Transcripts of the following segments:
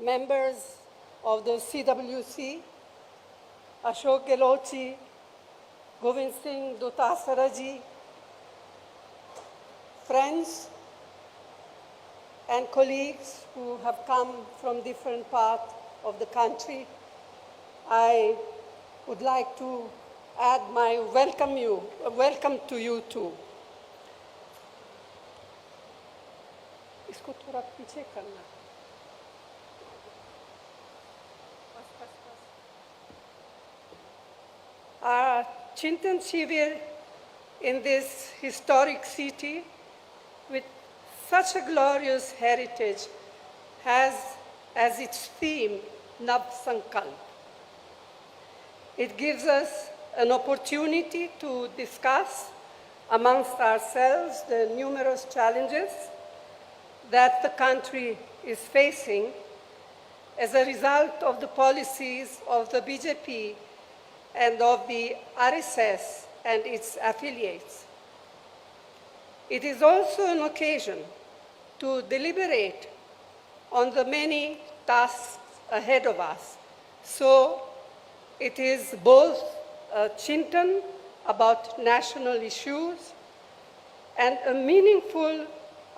members of the CWC, Ashok Gehlotji, Govind Singh Dotasaraji, friends and colleagues who have come from different parts of the country, I would like to add my welcome to you too. इसको थोड़ा पीछे करना. Our Chintan Shivir in this historic city with such a glorious heritage has as its theme Nav Sankalp. It gives us an opportunity to discuss amongst ourselves the numerous challenges that the country is facing as a result of the policies of the BJP and of the RSS and its affiliates. It is also an occasion to deliberate on the many tasks ahead of us. So it is both a Chintan about national issues and a meaningful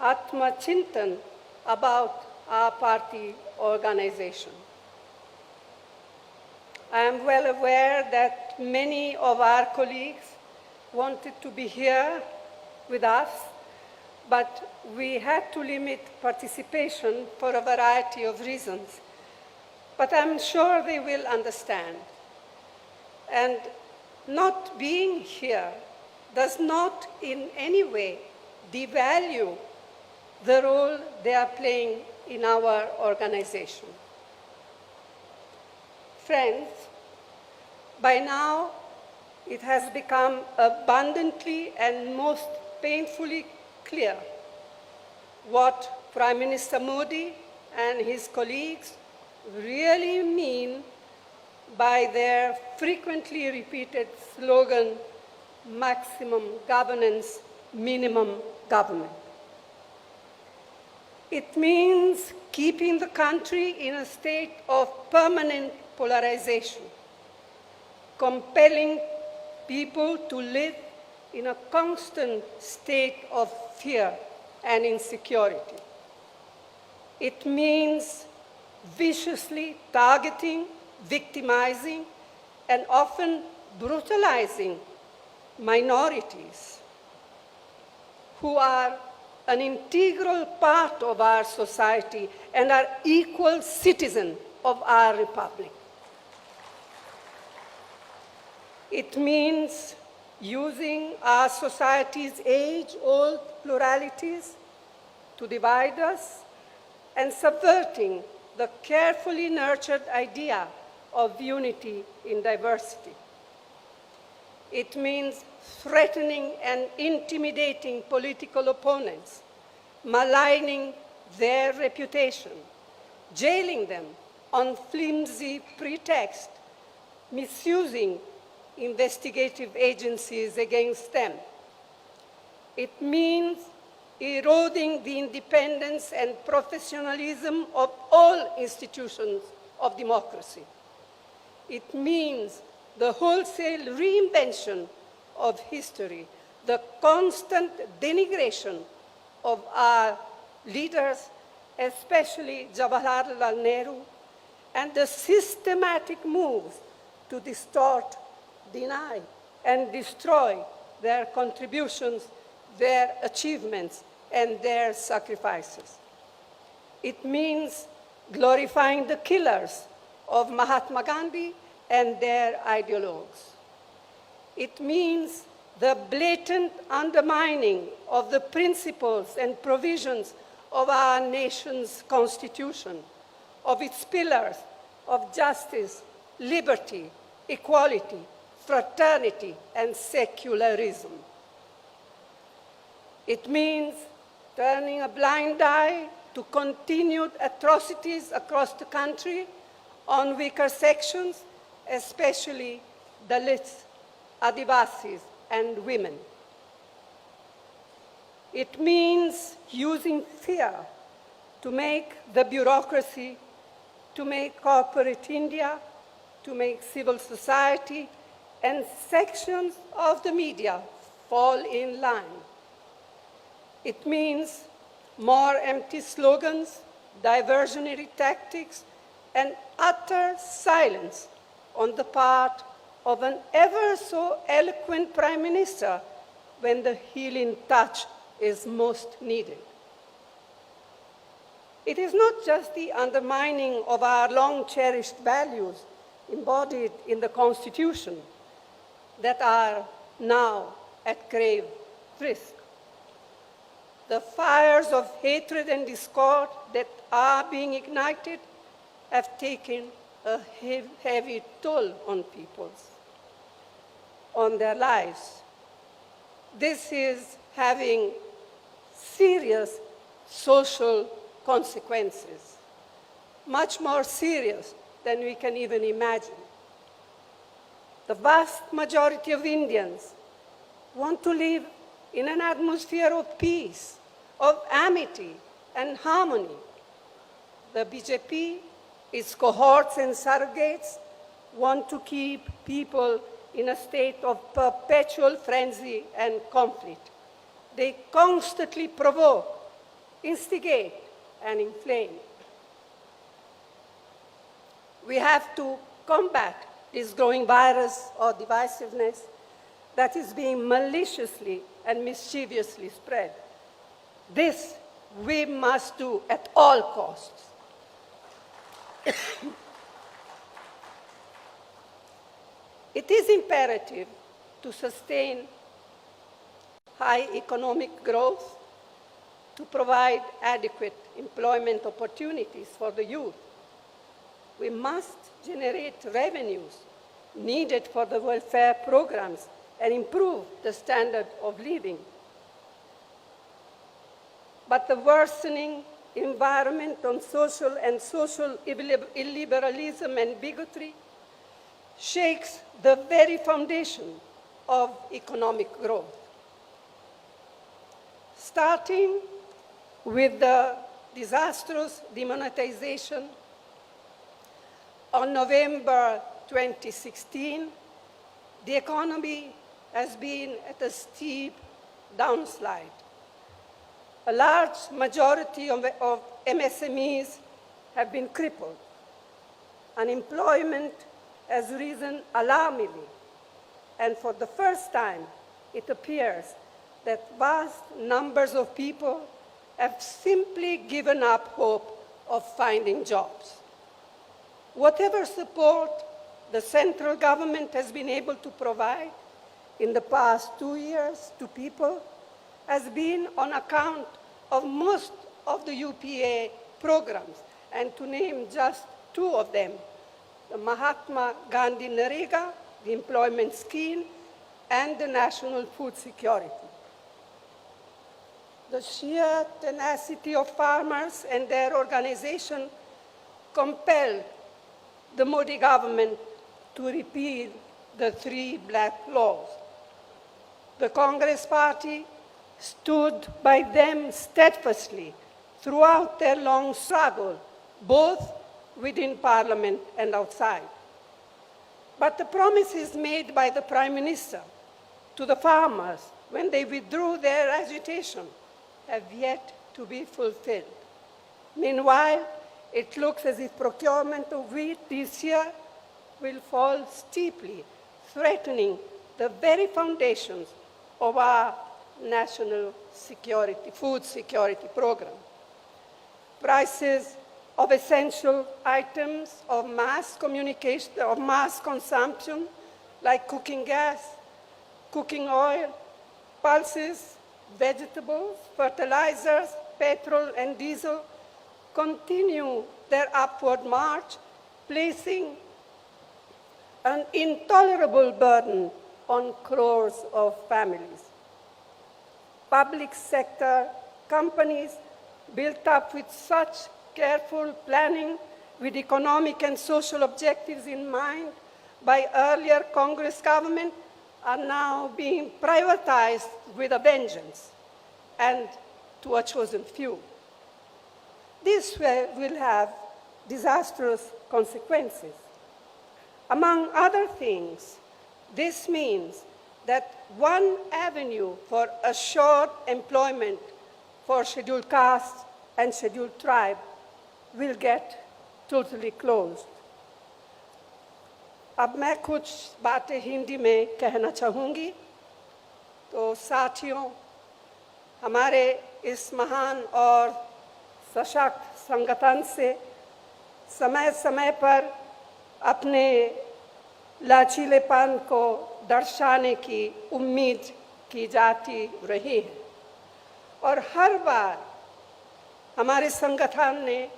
Atma Chintan about our party organization. I am well aware that many of our colleagues wanted to be here with us, but we had to limit participation for a variety of reasons. But I'm sure they will understand. And not being here does not in any way devalue the role they are playing in our organization. Friends, by now it has become abundantly and most painfully clear what Prime Minister Modi and his colleagues really mean by their frequently repeated slogan, maximum governance, minimum government. It means keeping the country in a state of permanent polarization, compelling people to live in a constant state of fear and insecurity. It means viciously targeting, victimizing, and often brutalizing minorities who are an integral part of our society and are equal citizens of our republic. It means using our society's age-old pluralities to divide us and subverting the carefully nurtured idea of unity in diversity. It means threatening and intimidating political opponents, maligning their reputation, jailing them on flimsy pretext, misusing investigative agencies against them. It means eroding the independence and professionalism of all institutions of democracy. It means the wholesale reinvention of history, the constant denigration of our leaders, especially Jawaharlal Nehru, and the systematic moves to distort, deny, and destroy their contributions, their achievements, and their sacrifices. It means glorifying the killers of Mahatma Gandhi and their ideologues. It means the blatant undermining of the principles and provisions of our nation's constitution, of its pillars of justice, liberty, equality, fraternity, and secularism. It means turning a blind eye to continued atrocities across the country on weaker sections, especially Dalits, Adivasis, and women. It means using fear to make the bureaucracy to make corporate India, to make civil society, and sections of the media fall in line. It means more empty slogans, diversionary tactics, and utter silence on the part of an ever so eloquent Prime Minister when the healing touch is most needed. It is not just the undermining of our long-cherished values embodied in the Constitution that are now at grave risk. The fires of hatred and discord that are being ignited have taken a heavy toll on on their lives. This is having serious social consequences, much more serious than we can even imagine. The vast majority of Indians want to live in an atmosphere of peace, of amity and harmony. The BJP, its cohorts and surrogates, want to keep people in a state of perpetual frenzy and conflict. They constantly provoke, instigate, and inflame. We have to combat this growing virus of divisiveness that is being maliciously and mischievously spread. This we must do at all costs. It is imperative to sustain high economic growth, to provide adequate employment opportunities for the youth. We must generate revenues needed for the welfare programs and improve the standard of living. But the worsening environment on social illiberalism and bigotry shakes the very foundation of economic growth. Starting with the disastrous demonetization on November 2016, the economy has been at a steep downslide. A large majority of MSMEs have been crippled. Unemployment has risen alarmingly, and for the first time, it appears that vast numbers of people have simply given up hope of finding jobs. Whatever support the central government has been able to provide in the past 2 years to people has been on account of most of the UPA programs, and to name just two of them, the Mahatma Gandhi Narega, the employment scheme, and the national food security. The sheer tenacity of farmers and their organization compelled the Modi government to repeal the 3 black laws. The Congress Party stood by them steadfastly throughout their long struggle, both within Parliament and outside. But the promises made by the Prime Minister to the farmers when they withdrew their agitation have yet to be fulfilled. Meanwhile, it looks as if procurement of wheat this year will fall steeply, threatening the very foundations of our national security, food security program. Prices of essential items of mass communication, of mass consumption, like cooking gas, cooking oil, pulses, vegetables, fertilizers, petrol, and diesel, continue their upward march, placing an intolerable burden on crores of families. Public sector companies built up with such careful planning with economic and social objectives in mind by earlier Congress government are now being privatized with a vengeance and to a chosen few. This will have disastrous consequences. Among other things, this means that one avenue for assured employment for scheduled castes and scheduled tribes will get totally closed. अब मैं कुछ बातें हिंदी में कहना चाहूँगी। तो साथियों, हमारे इस महान और सशक्त संगठन से समय समय पर अपने लचीलेपन को दर्शाने की उम्मीद की जाती रही है और हर बार हमारे संगठन ने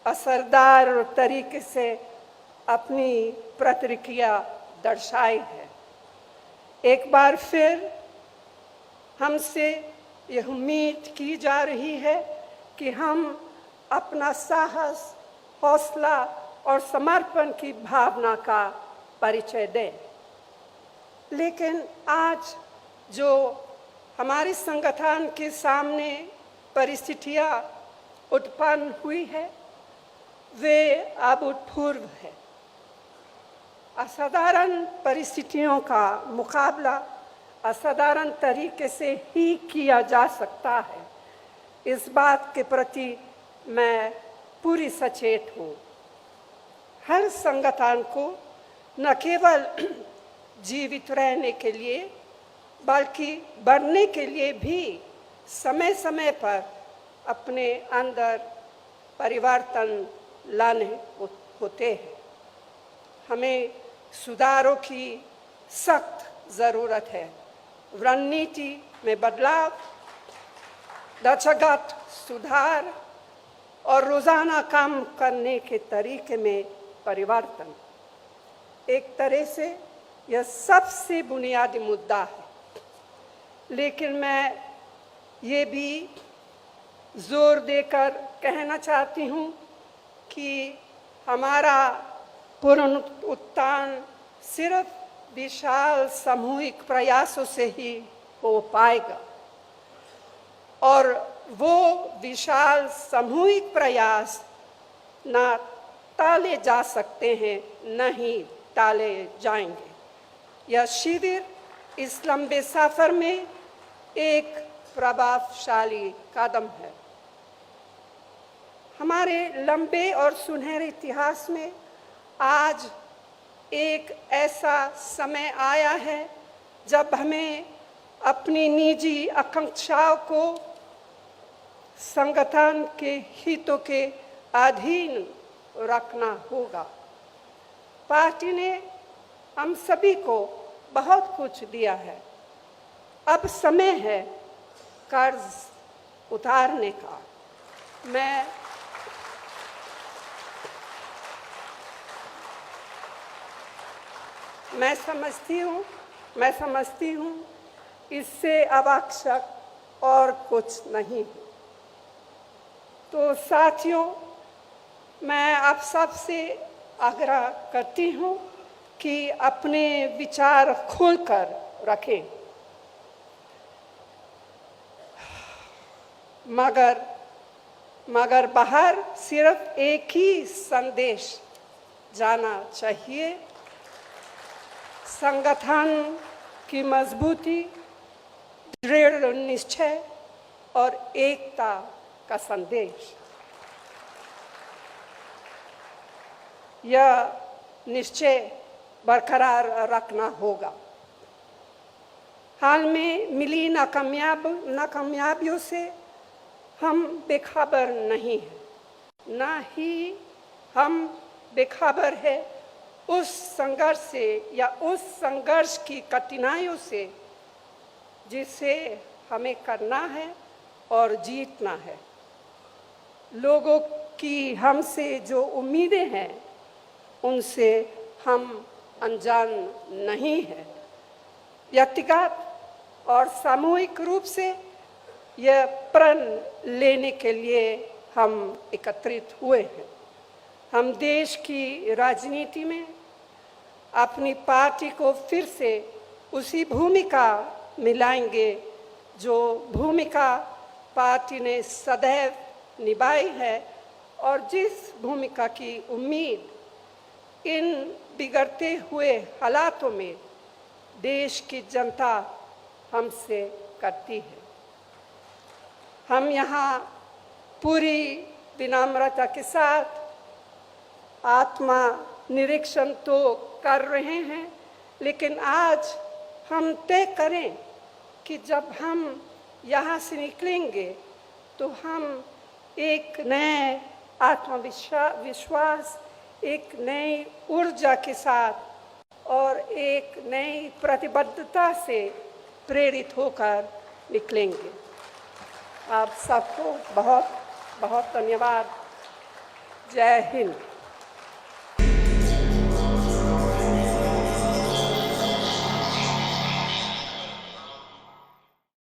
असरदार तरीके से अपनी प्रतिक्रिया दर्शाई है। एक बार फिर हमसे यह उम्मीद की जा रही है कि हम अपना साहस, हौसला और समर्पण की भावना का परिचय दें। लेकिन आज जो हमारे संगठन के सामने परिस्थितियां उत्पन्न हुई है, वे अभूतपूर्व है। असाधारण परिस्थितियों का मुकाबला असाधारण तरीके से ही किया जा सकता है, इस बात के प्रति मैं पूरी सचेत हूँ। हर संगठन को न केवल जीवित रहने के लिए बल्कि बढ़ने के लिए भी समय समय पर अपने अंदर परिवर्तन लाने होते हैं। हमें सुधारों की सख्त ज़रूरत है। रणनीति में बदलाव, ढांचागत सुधार और रोज़ाना काम करने के तरीके में परिवर्तन। एक तरह से यह सबसे बुनियादी मुद्दा है, लेकिन मैं ये भी जोर देकर कहना चाहती हूँ कि हमारा पुनरुत्थान सिर्फ विशाल सामूहिक प्रयासों से ही हो पाएगा और वो विशाल सामूहिक प्रयास ना टाले जा सकते हैं, न ही टाले जाएंगे। यह शिविर इस लंबे सफर में एक प्रभावशाली कदम है। हमारे लंबे और सुनहरे इतिहास में आज एक ऐसा समय आया है जब हमें अपनी निजी आकांक्षाओं को संगठन के हितों के अधीन रखना होगा। पार्टी ने हम सभी को बहुत कुछ दिया है। अब समय है कर्ज उतारने का। मैं समझती हूँ इससे आवश्यक और कुछ नहीं। तो साथियों, मैं आप सबसे आग्रह करती हूँ कि अपने विचार खोलकर रखें, मगर बाहर सिर्फ एक ही संदेश जाना चाहिए: संगठन की मजबूती, दृढ़ निश्चय और एकता का संदेश। यह निश्चय बरकरार रखना होगा। हाल में मिली नाकामयाबियों से हम बेखबर नहीं हैं, न ही हम बेखबर है उस संघर्ष से या उस संघर्ष की कठिनाइयों से जिसे हमें करना है और जीतना है। लोगों की हमसे जो उम्मीदें हैं उनसे हम अनजान नहीं हैं। व्यक्तिगत और सामूहिक रूप से यह प्रण लेने के लिए हम एकत्रित हुए हैं। हम देश की राजनीति में अपनी पार्टी को फिर से उसी भूमिका में लाएंगे जो भूमिका पार्टी ने सदैव निभाई है और जिस भूमिका की उम्मीद इन बिगड़ते हुए हालातों में देश की जनता हमसे करती है। हम यहाँ पूरी विनम्रता के साथ आत्मा निरीक्षण तो कर रहे हैं, लेकिन आज हम तय करें कि जब हम यहाँ से निकलेंगे तो हम एक नए आत्मविश्वास, एक नई ऊर्जा के साथ और एक नई प्रतिबद्धता से प्रेरित होकर निकलेंगे। आप सबको बहुत बहुत धन्यवाद। जय हिंद।